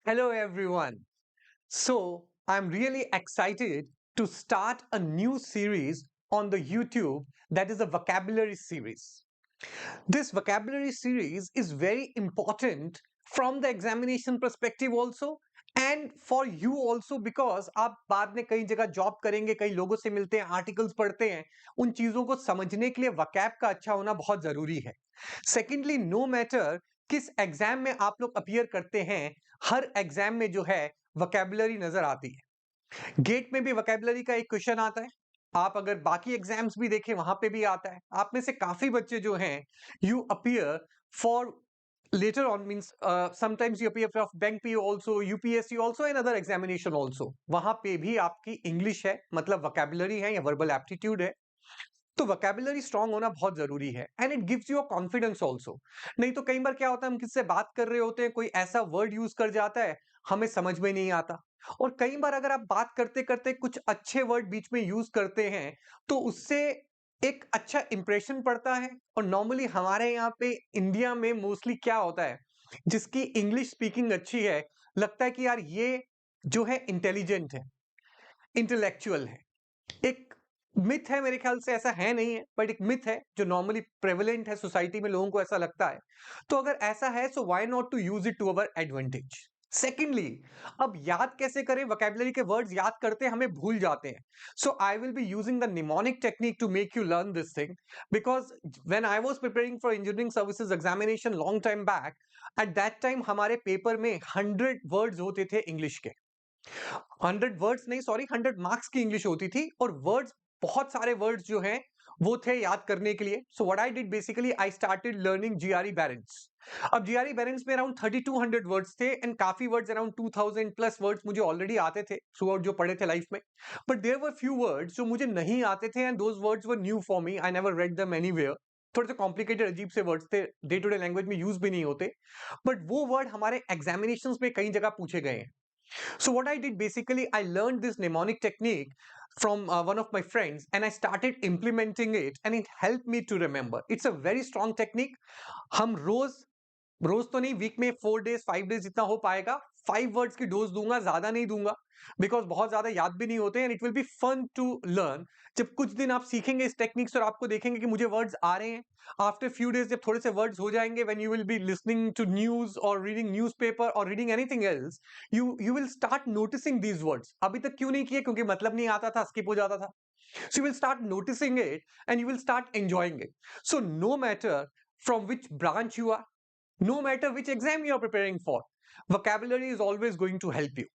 Hello, everyone. So, I'm really excited to start a new series on the YouTube that is a vocabulary series. This vocabulary series is very important from the examination perspective also and for you also because आप बाद में कई जगह job करेंगे, कई लोगों से मिलते हैं, आर्टिकल्स पढ़ते हैं, उन चीजों को समझने के लिए वकैब का अच्छा होना बहुत जरूरी है। सेकेंडली, नो मैटर किस एग्जाम में आप लोग अपीयर करते हैं, हर एग्जाम में जो है वोकैबुलरी नजर आती है। गेट में भी वोकैबुलरी का एक क्वेश्चन आता है, आप अगर बाकी एग्जाम्स भी देखें वहां पे भी आता है। आप में से काफी बच्चे जो हैं you appear for later on means sometimes you appear for bank PO also, UPSC also and other examination also, वहां पे भी आपकी इंग्लिश है, मतलब वोकैबुलरी है या वर्बल एप्टीट्यूड है। तो वोकैबुलरी स्ट्रांग होना बहुत जरूरी है and it gives you a confidence also. नहीं तो कई बार क्या होता है, हम किससे बात कर रहे होते हैं, कोई ऐसा वर्ड यूज कर जाता है हमें समझ में नहीं आता। और कई बार अगर आप बात करते करते कुछ अच्छे वर्ड बीच में यूज करते हैं तो उससे एक अच्छा इंप्रेशन पड़ता है। और नॉर्मली हमारे यहाँ पे इंडिया में मोस्टली क्या होता है, जिसकी इंग्लिश स्पीकिंग अच्छी है लगता है कि यार ये जो है इंटेलिजेंट है, इंटेलेक्चुअल है। एक मिथ है, मेरे ख्याल से ऐसा है नहीं है, बट एक मिथ है जो नॉर्मली प्रेवलेंट है सोसाइटी में, लोगों को ऐसा लगता है। तो अगर ऐसा है so why not to use it to our advantage. Secondly, अब याद कैसे करें, वोकैबुलरी के वर्ड्स याद करते हैं हमें भूल जाते हैं। So I will be using the mnemonic technique to make you learn this thing, because when I was preparing for engineering services examination long time back, at that time हमारे paper में 100 words होते थे English के। 100 words नहीं, sorry, 100 marks की English होती थी और वर्ड्स, बहुत सारे वर्ड्स जो हैं वो थे याद करने के लिए। So what I did basically, I started learning GRE Barron's. अब जीआरई बैरेंस में अराउंड 3200 वर्ड्स थे एंड काफी वर्ड्स, अराउंड 2000 प्लस वर्ड्स मुझे ऑलरेडी आते थे थ्रू आउट जो पढ़े थे लाइफ में। But there were few words जो मुझे नहीं आते थे and those words were new for me, I never read them anywhere. थोड़े से कॉम्प्लिकेटेड अजीब से वर्ड्स थे, डे टू डे लैंग्वेज में यूज भी नहीं होते, बट वो वर्ड हमारे एग्जामिनेशंस में कई जगह पूछे गए हैं। So what I did basically, I learned this mnemonic technique from one of my friends and I started implementing it and it helped me to remember. It's a very strong technique. हम रोज रोज तो नहीं, week में 4 days 5 days जितना हो पाएगा, 5 words की dose दूंगा, ज्यादा नहीं दूंगा, बिकॉज बहुत ज्यादा याद भी नहीं होते and it will be fun to learn. जब कुछ दिन आप सीखेंगे इस टेक्निक्स और आपको देखेंगे कि मुझे वर्ड्स आ रहे हैं, आफ्टर फ्यू डेज जब थोड़े से वर्ड्स हो जाएंगे, when you will be listening to news और रीडिंग न्यूज़पेपर और reading anything else, you will start noticing these words. अभी तक क्यों नहीं किए, क्योंकि मतलब नहीं आता था, स्किप हो जाता था। So you will start noticing it and you will start enjoying it. So no matter from which branch you are, no matter which exam you are preparing for, vocabulary is always going to help you.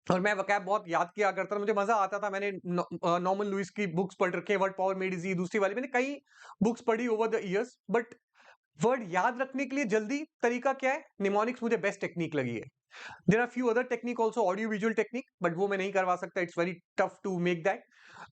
और मैं vocab बहुत याद किया करता था, मुझे मजा आता था। मैंने नॉर्मन लुइस की बुक्स पढ़ रखे, वर्ड पावर मेड इजी, दूसरी वाली मैंने कई बुक्स पढ़ी over the years. But word याद रखने के लिए जल्दी तरीका क्या है, निमोनिक्स मुझे बेस्ट टेक्निक लगी है। There are few other technique also, audio visual technique, but वो मैं नहीं करवा सकता, it's very tough to make that.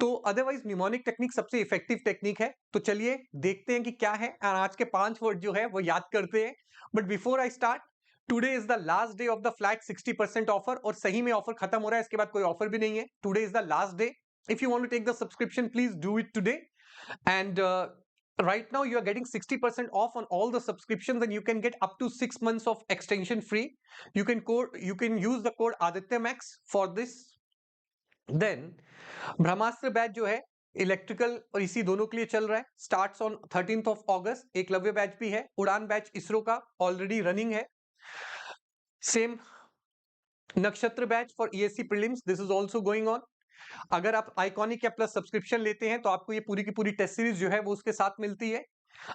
तो अदरवाइज निमोनिक टेक्निक सबसे इफेक्टिव टेक्निक है। तो चलिए देखते हैं कि क्या है, और आज के 5 वर्ड जो है वो याद करते हैं। But before I start, today is the last day of the flat 60% offer, और सही में ऑफर खत्म हो रहा है, इसके बाद कोई ऑफर भी नहीं है। Today is the last day. If you want to take the subscription, please do it today. And right now you are getting 60% off on all the subscriptions and you can get up to 6 months of extension free. You can use the code Aditya Max for this. Then Brahmastra batch जो है electrical और इसी दोनों के लिए चल रहा है, starts on 13th of August। Eklavya batch भी है, उड़ान बैच इसरो का ऑलरेडी रनिंग है। सेम नक्षत्र batch for ESC prelims, this is also going on. अगर आप आइकॉनिक या प्लस सब्सक्रिप्शन लेते हैं तो आपको ये पूरी की पूरी टेस्ट सीरीज जो है वो उसके साथ मिलती है।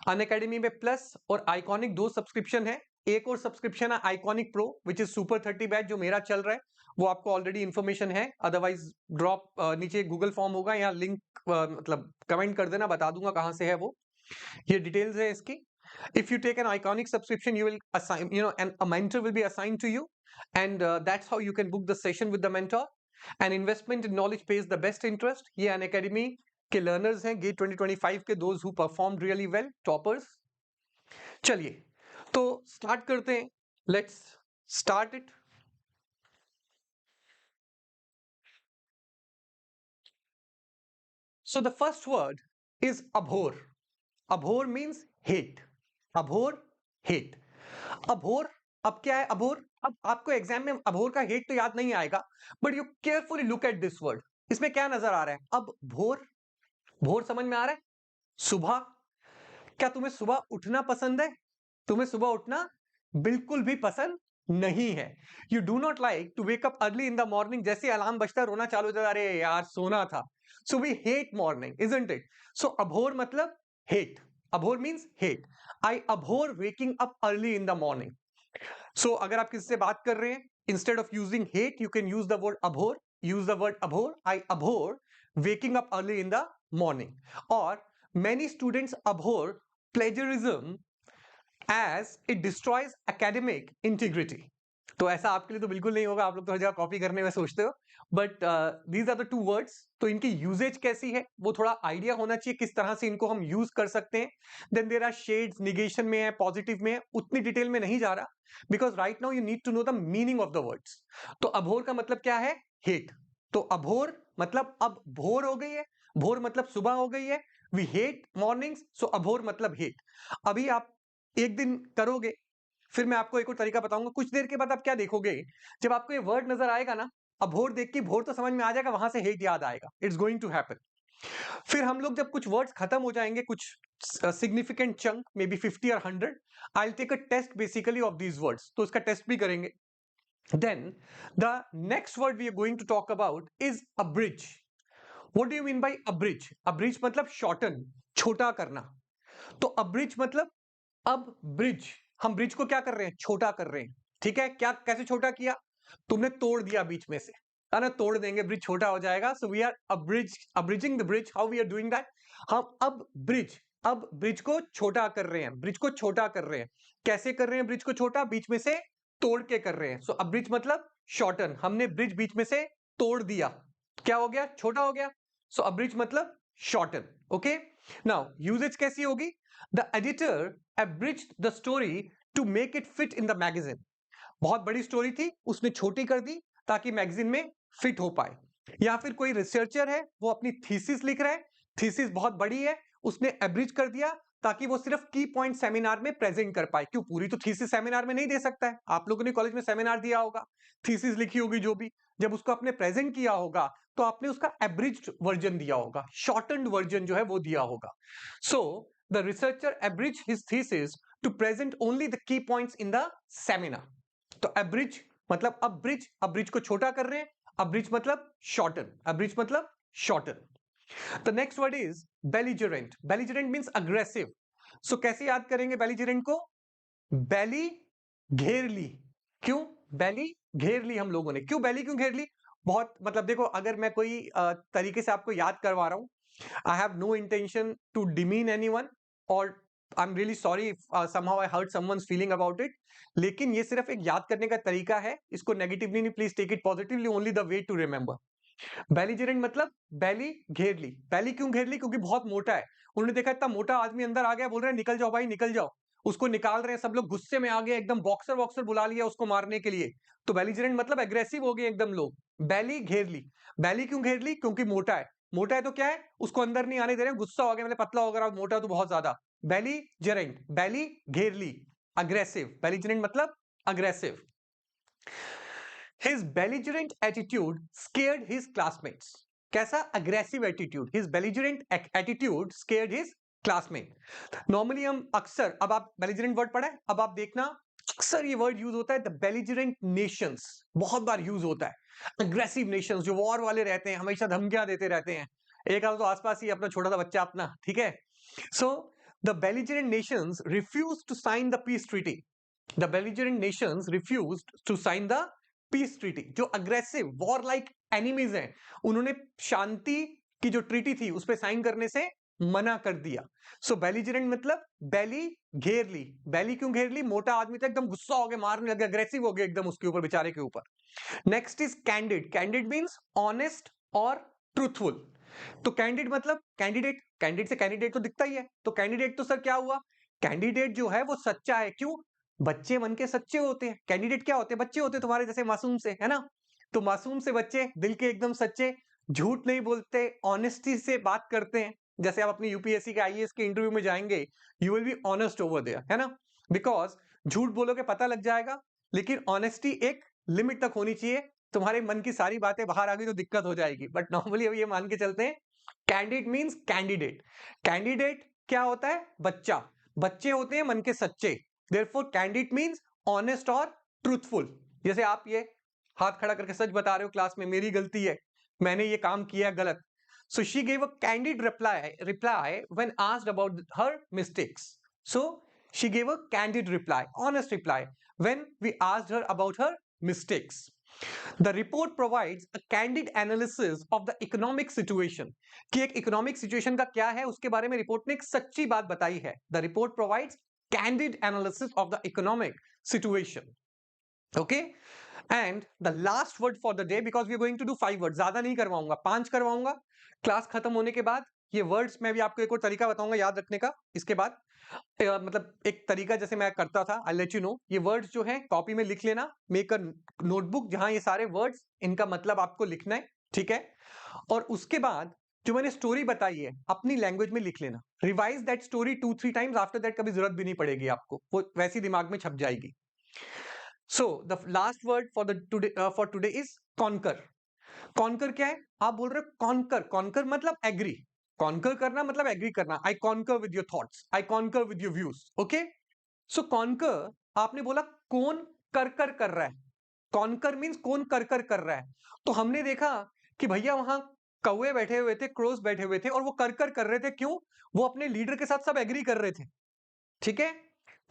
अनअकैडमी में प्लस और आइकॉनिक 2 सब्सक्रिप्शन है। एक और सब्सक्रिप्शन है iconic pro which is super 30 batch जो मेरा चल रहा है, वो आपको ऑलरेडी इन्फॉर्मेशन है। अदरवाइज ड्रॉप नीचे गूगल फॉर्म होगा, यहाँ लिंक मतलब कमेंट कर देना, बता दूंगा कहां से है वो, ये डिटेल्स है इसकी। If you take an iconic subscription, you will assign, and a mentor will be assigned to you, and that's how you can book the session with the mentor. And investment in knowledge pays the best interest. ये अन academy के learners हैं, gate 2025 के, those who performed really well, toppers। चलिए तो start करते हैं, let's start it. So the first word is abhor. Abhor means hate. Abhor, hate. Abhor अब क्या है अभोर? अब आपको एग्जाम में अभोर का हेट तो याद नहीं आएगा, but you carefully look at this word. इसमें क्या नजर आ रहा है? अब भोर, भोर समझ में आ रहा है? सुबह। क्या तुम्हें सुबह उठना पसंद है? तुम्हें सुबह उठना बिल्कुल भी पसंद नहीं है। You do not like to wake up early in the morning. जैसे अलार्म बजता रोना चालू हो जाता है, अरे यार सोना था। So we hate morning, isn't it? So abhor मतलब hate. Abhor means hate. I abhor waking up early in the morning. So अगर आप किसी से बात कर रहे हैं, instead of using hate you can use the word abhor. Use the word abhor. I abhor waking up early in the morning. Or many students abhor plagiarism as it destroys academic integrity. तो ऐसा आपके लिए तो बिल्कुल नहीं होगा, आप लोग तो हर जगह कॉपी करने में सोचते हो, but these are the two words. तो इनकी यूजेज कैसी है वो थोड़ा आइडिया होना चाहिए, किस तरह से इनको हम यूज कर सकते हैं। Then there are shades, negation में है, पॉजिटिव में है, उतनी डिटेल में नहीं जा रहा, because right now you need to know the meaning of the words. तो अभोर का मतलब क्या है? हेट। तो अभोर मतलब अब भोर हो गई है, भोर मतलब सुबह हो गई है। We hate mornings, so abhor मतलब हेट। अभी आप एक दिन करोगे, फिर मैं आपको एक और तरीका बताऊंगा, कुछ देर के बाद आप क्या देखोगे, जब आपको ये वर्ड नजर आएगा ना, अभोर देख के भोर तो समझ में आ जाएगा, वहां से हेट याद आएगा। It's going to happen. फिर हम लोग जब कुछ वर्ड्स खत्म हो जाएंगे, कुछ सिग्निफिकेंट चंक, मे बी 50 और 100, I will take a test basically of these words, तो इसका टेस्ट भी करेंगे। Then the next word we are going to talk about is abridge. What do you mean by abridge? Abridge मतलब shorten, छोटा करना। तो abridge मतलब अब ब्रिज, हम ब्रिज को क्या कर रहे हैं? छोटा कर रहे हैं। ठीक है, क्या कैसे छोटा किया? तुमने तोड़ दिया बीच में से, है ना? तोड़ देंगे, ब्रिज छोटा हो जाएगा। So we are abridging the bridge. How we are doing that? हम अब ब्रिज को छोटा कर रहे हैं, ब्रिज को छोटा कर रहे हैं। कैसे कर रहे हैं ब्रिज को छोटा? बीच में से तोड़ के कर रहे हैं। सो अब्रिज मतलब शॉर्टन, हमने ब्रिज बीच में से तोड़ दिया, क्या हो गया? छोटा हो गया। सो अब्रिज मतलब शॉर्टन। ओके, नाउ यूजेज कैसी होगी? The editor abridged the story to make it fit in the magazine. बहुत बड़ी स्टोरी थी, उसने छोटी कर दी ताकि मैगजीन में फिट हो पाए। या फिर कोई रिसर्चर है, वो अपनी थीसिस लिख रहा है, थीसिस बहुत बड़ी है, उसने एब्रिज कर दिया ताकि वो सिर्फ की पॉइंट सेमिनार में प्रेजेंट कर पाए। क्यों? पूरी तो थीसिस सेमिनार में नहीं दे सकता है। आप लोगों ने कॉलेज में सेमिनार दिया होगा, थीसिस लिखी होगी जो भी, जब उसको आपने प्रेजेंट किया होगा तो आपने उसका एब्रिज्ड वर्जन दिया होगा, शॉर्टन्ड वर्जन जो है वो दिया होगा। So the researcher abridge his thesis to present only the key points in the seminar. तो एब्रिज मतलब अब्रिज, अब्रिज को छोटा कर रहे हैं, अब्रिज मतलब शॉर्टन, अब्रिज मतलब shorten. The next word is belligerent. Belligerent means aggressive. So कैसे याद करेंगे बेलिजरेंट को? बैली घेर ली। क्यों बैली घेर ली? हम लोगों ने क्यों बैली क्यों घेर ली? बहुत मतलब देखो, अगर मैं कोई तरीके से आपको याद करवा रहा हूं, I have no intention to demean anyone, or I'm really sorry if somehow I hurt someone's feeling about it. लेकिन ये सिर्फ एक याद करने का तरीका है, इसको नेगेटिवली नहीं, please take it positively, only the way to remember. Belligerent मतलब बैली घेर ली। बैली क्यों घेर ली? क्योंकि बहुत मोटा है। उन्होंने देखा इतना मोटा आदमी अंदर आ गया, बोल रहे हैं निकल जाओ भाई निकल जाओ। उसको निकाल रहे हैं, सब लोग गुस्से में आ गए, एकदम बॉक्सर वॉक्सर बुला लिया उसको मारने के लिए। तो बेलिजेरेंट मतलब एग्रेसिव हो गए एकदम लोग। बैली घेर ली। बैली क्यों घेर ली? क्योंकि मोटा है। मोटा है तो क्या है, उसको अंदर नहीं आने दे रहे, गुस्सा हो गया, मतलब पतला हो गया, मोटा तो बहुत ज्यादा। बेलिजेरेंट, बैली घेर ली, अग्रेसिव। बेलिजेरेंट मतलब aggressive. His belligerent attitude scared his classmates. कैसा? Aggressive attitude. His belligerent attitude scared his classmate. Normally हम अक्सर, अब आप belligerent वर्ड पढ़ा है, अब आप देखना अक्सर ये वर्ड यूज होता है, द belligerent nations, बहुत बार यूज होता है। अग्रेसिव नेशंस जो वॉर वाले रहते हैं, हमेशा धमकियां देते रहते हैं। एक आध तो आसपास ही अपना छोटा सा बच्चा अपना, ठीक है। So the belligerent nations refused to sign the peace treaty. The belligerent nations refused to sign the peace treaty. जो अग्रेसिव वॉर लाइक एनिमीज हैं, उन्होंने शांति की जो ट्रीटी थी उस पर साइन करने से मना कर दिया। सो बेलिजरेंट मतलब बैली घेर ली। बैली क्यों घेर ली? मोटा आदमी था, एकदम गुस्सा हो गया, मारने लगे, अग्रेसिव हो गया एकदम उसके ऊपर, बेचारे के ऊपर। Next is candid. Candid means honest और ट्रूथफुल। तो कैंडिड मतलब कैंडिडेट, कैंडिडेट से कैंडिडेट तो दिखता ही है, तो कैंडिडेट तो सर क्या हुआ? कैंडिडेट जो है वो सच्चा है। क्यों? बच्चे मन के सच्चे होते हैं। कैंडिडेट क्या होते हैं? बच्चे होते हैं तुम्हारे जैसे, मासूम से, है ना? तो मासूम से बच्चे, दिल के एकदम सच्चे, झूठ नहीं बोलते, ऑनेस्टी से बात करते हैं। जैसे आप अपनी यूपीएससी के आईएएस के इंटरव्यू में जाएंगे, you will be honest over there, है ना? बिकॉज झूठ बोलोगे पता लग जाएगा, लेकिन ऑनेस्टी एक लिमिट तक होनी चाहिए। तुम्हारे मन की सारी बातें बाहर आ गई तो दिक्कत हो जाएगी, बट नॉर्मली अब ये मान के चलते हैं कैंडिड मीन्स कैंडिडेट। कैंडिडेट क्या होता है? बच्चा। बच्चे होते हैं मन के सच्चे। देयरफॉर कैंडिड मीन्स ऑनेस्ट और ट्रूथफुल। जैसे आप ये हाथ खड़ा करके सच बता रहे हो क्लास में, मेरी गलती है, मैंने ये काम किया गलत। So she gave a candid reply when asked about her mistakes. So she gave a candid reply, honest reply when we asked her about her mistakes. The report provides a candid analysis of the economic situation. कि एक economic situation का क्या है उसके बारे में report ने एक सच्ची बात बताई है. The report provides candid analysis of the economic situation. Okay? And the last word for the day, because we are going to do 5 words, ज्यादा नहीं करवाऊंगा, 5 करवाऊंगा क्लास खत्म होने के बाद। ये वर्ड्स मैं भी आपको एक और तरीका बताऊंगा याद रखने का इसके बाद। मतलब एक तरीका जैसे मैं करता था, आई लेट यू नो। ये वर्ड्स जो है कॉपी में लिख लेना, मेक अ नोटबुक जहां ये सारे वर्ड्स इनका मतलब आपको लिखना है, ठीक है? और उसके बाद जो मैंने स्टोरी बताई है अपनी लैंग्वेज में लिख लेना। Revise that story 2-3 times, after that कभी जरूरत भी नहीं पड़ेगी आपको, वो वैसी दिमाग में छप जाएगी। So the last word for today is conquer. Conquer क्या है? आप बोल रहे हो conquer, conquer मतलब agree, conquer करना मतलब agree करना। I concur with your thoughts, I concur with your views. Okay? So conquer आपने बोला कौन कर कर कर रहा है। conquer means कौन कर कर कर रहा है। तो हमने देखा कि भैया वहां कौवे बैठे हुए थे, क्रोस बैठे हुए थे और वो कर रहे थे। क्यों? वो अपने लीडर के साथ सब एग्री कर रहे थे, ठीक है?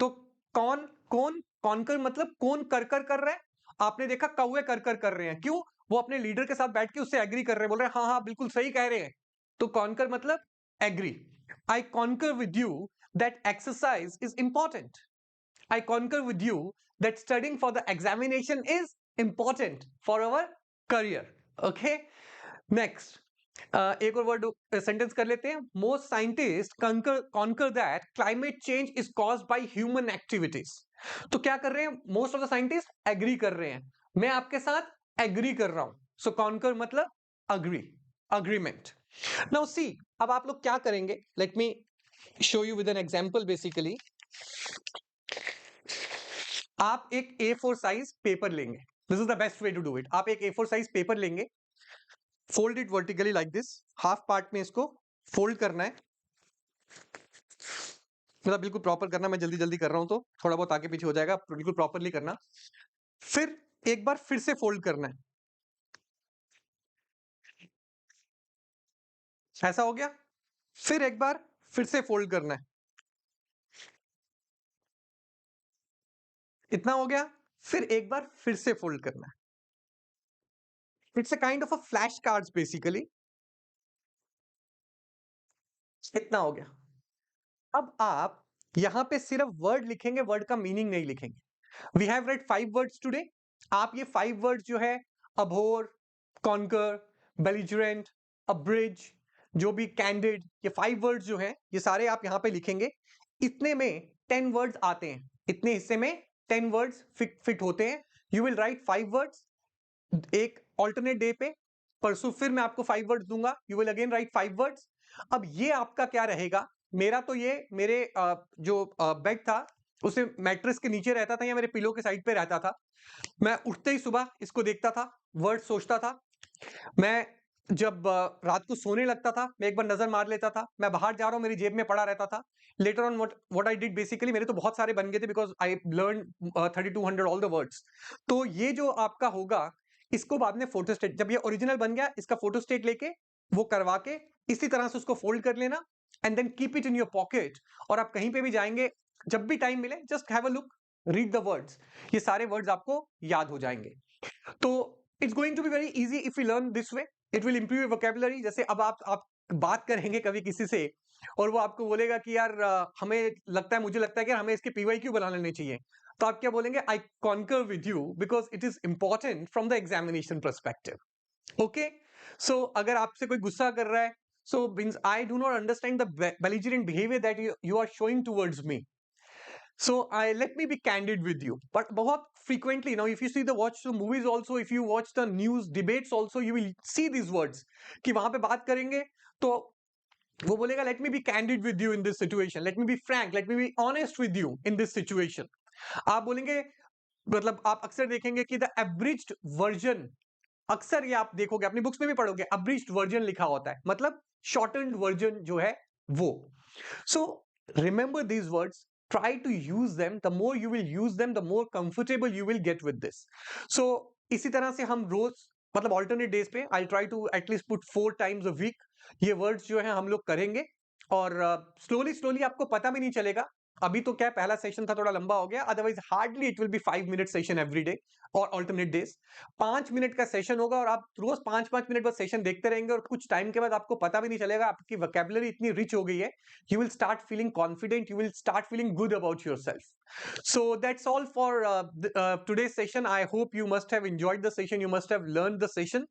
तो कौन कौन कॉन्कर मतलब कौन कर रहा है। आपने देखा कौवे कर रहे हैं। क्यों? वो अपने लीडर के साथ बैठ के उससे एग्री कर रहे हैं, बोल रहे हैं हाँ हाँ बिल्कुल सही कह रहे हैं। तो कॉन्कर मतलब agree. I concur with you that exercise is important. I concur with you that studying for the examination is important for our career. Okay, next एक और वर्ड सेंटेंस कर लेते हैं। Most scientist concur that climate change is caused by human activities. तो क्या कर रहे हैं? Most of the scientist agree कर रहे हैं, मैं आपके साथ एग्री कर रहा हूं। सो कॉन्कर मतलब अग्री, अग्रीमेंट। नाउ सी, अब आप लोग क्या करेंगे, let me show you with an example. Basically आप एक A4 साइज पेपर लेंगे, this is the best way to do it. आप एक A4 साइज पेपर लेंगे, fold it vertically like this, half part में इसको फोल्ड करना है, मतलब बिल्कुल प्रॉपर करना। मैं जल्दी जल्दी कर रहा हूं तो थोड़ा बहुत आगे पीछे हो जाएगा, बिल्कुल प्रॉपरली करना। फिर एक बार फिर से फोल्ड करना है, ऐसा हो गया। फिर एक बार फिर से फोल्ड करना है, इतना हो गया। फिर एक बार फिर से फोल्ड करना है। It's a kind of a flash cards basically. इतना हो गया। अब आप यहां पे सिर्फ वर्ड लिखेंगे, वर्ड का मीनिंग नहीं लिखेंगे। We have read 5 words today. आप ये 5 वर्ड्स जो है, अभोर, कॉन्कर, बेलिजरेंट, अब्रिज, जो भी कैंडिड, ये 5 वर्ड्स जो हैं ये सारे आप यहां पे लिखेंगे। इतने में 10 वर्ड्स आते हैं, इतने हिस्से में 10 वर्ड्स फिट होते हैं। यू विल राइट 5 वर्ड्स एक ऑल्टरनेट डे पे। परसों फिर मैं आपको 5 वर्ड्स दूंगा, you will again right 5 words. अब ये आपका क्या रहेगा, मेरा तो ये मेरे जो बेड था उसे मैट्रेस के नीचे रहता था या मेरे पिलो के साइड पे रहता था। मैं उठते ही सुबह इसको देखता था, वर्ड सोचता था। मैं जब रात को सोने लगता था मैं एक बार नजर मार लेता था। मैं बाहर जा रहा हूं मेरी जेब में पड़ा रहता था। Later on what I did basically, मेरे तो बहुत सारे बन गए थे because I learn 3200 all the words. तो ये जो आपका होगा, इसको बाद में फोटो स्टेट, जब ये ओरिजिनल बन गया इसका फोटो स्टेट लेके वो करवा के इसी तरह से उसको फोल्ड कर लेना and then keep it in your pocket. और आप कहीं पे भी जाएंगे, जब भी टाइम मिले just have a look, read the words, ये सारे वर्ड्स आपको याद हो जाएंगे। तो it's going to be very easy if you learn this way, it will improve your vocabulary. जैसे अब आप बात करेंगे कभी किसी से और वो आपको बोलेगा कि यार हमें लगता है, मुझे लगता है कि यार हमें इसके PYQ बना लेने चाहिए, तो आप क्या बोलेंगे? I concur with you because it is important from the examination perspective. Okay, so अगर आपसे कोई गुस्सा कर रहा है, so means I do not understand the belligerent behavior that you are showing towards me. So I let me be candid with you. But बहुत frequently, now if you see watch the movies also, if you watch the news debates also, you will see these words कि वहां पे बात करेंगे तो वो बोलेगा let me be candid with you in this situation, let me be frank, let me be honest with you in this situation. आप बोलेंगे मतलब आप अक्सर देखेंगे कि द एब्रिज्ड वर्जन, अक्सर ये आप देखोगे अपनी बुक्स में भी पढ़ोगे, अब्रिज्ड वर्जन लिखा होता है, मतलब शॉर्टन्ड वर्जन जो है वो। So remember these words, try to use them. The more you will use them, the more comfortable you will get with this. So इसी तरह से हम रोज मतलब alternate days पे I'll try to at least put 4 times a week ये words जो है हम लोग करेंगे, और स्लोली स्लोली आपको पता भी नहीं चलेगा। अभी तो क्या है, पहला सेशन था थोड़ा लंबा हो गया, otherwise hardly it will B 5 minute session every day और ऑल्टरनेट डेज। 5 मिनट का सेशन होगा और आप रोज 5-5 मिनट बाद सेशन देखते रहेंगे, और कुछ टाइम के बाद आपको पता भी नहीं चलेगा, आपकी वोकैबुलरी इतनी रिच हो गई है, you will start feeling confident, you will start feeling good about yourself. So that's all for today's session. I hope you must have enjoyed the session, you must have learned the session.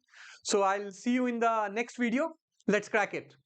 So I'll see you in the next video. Let's crack it.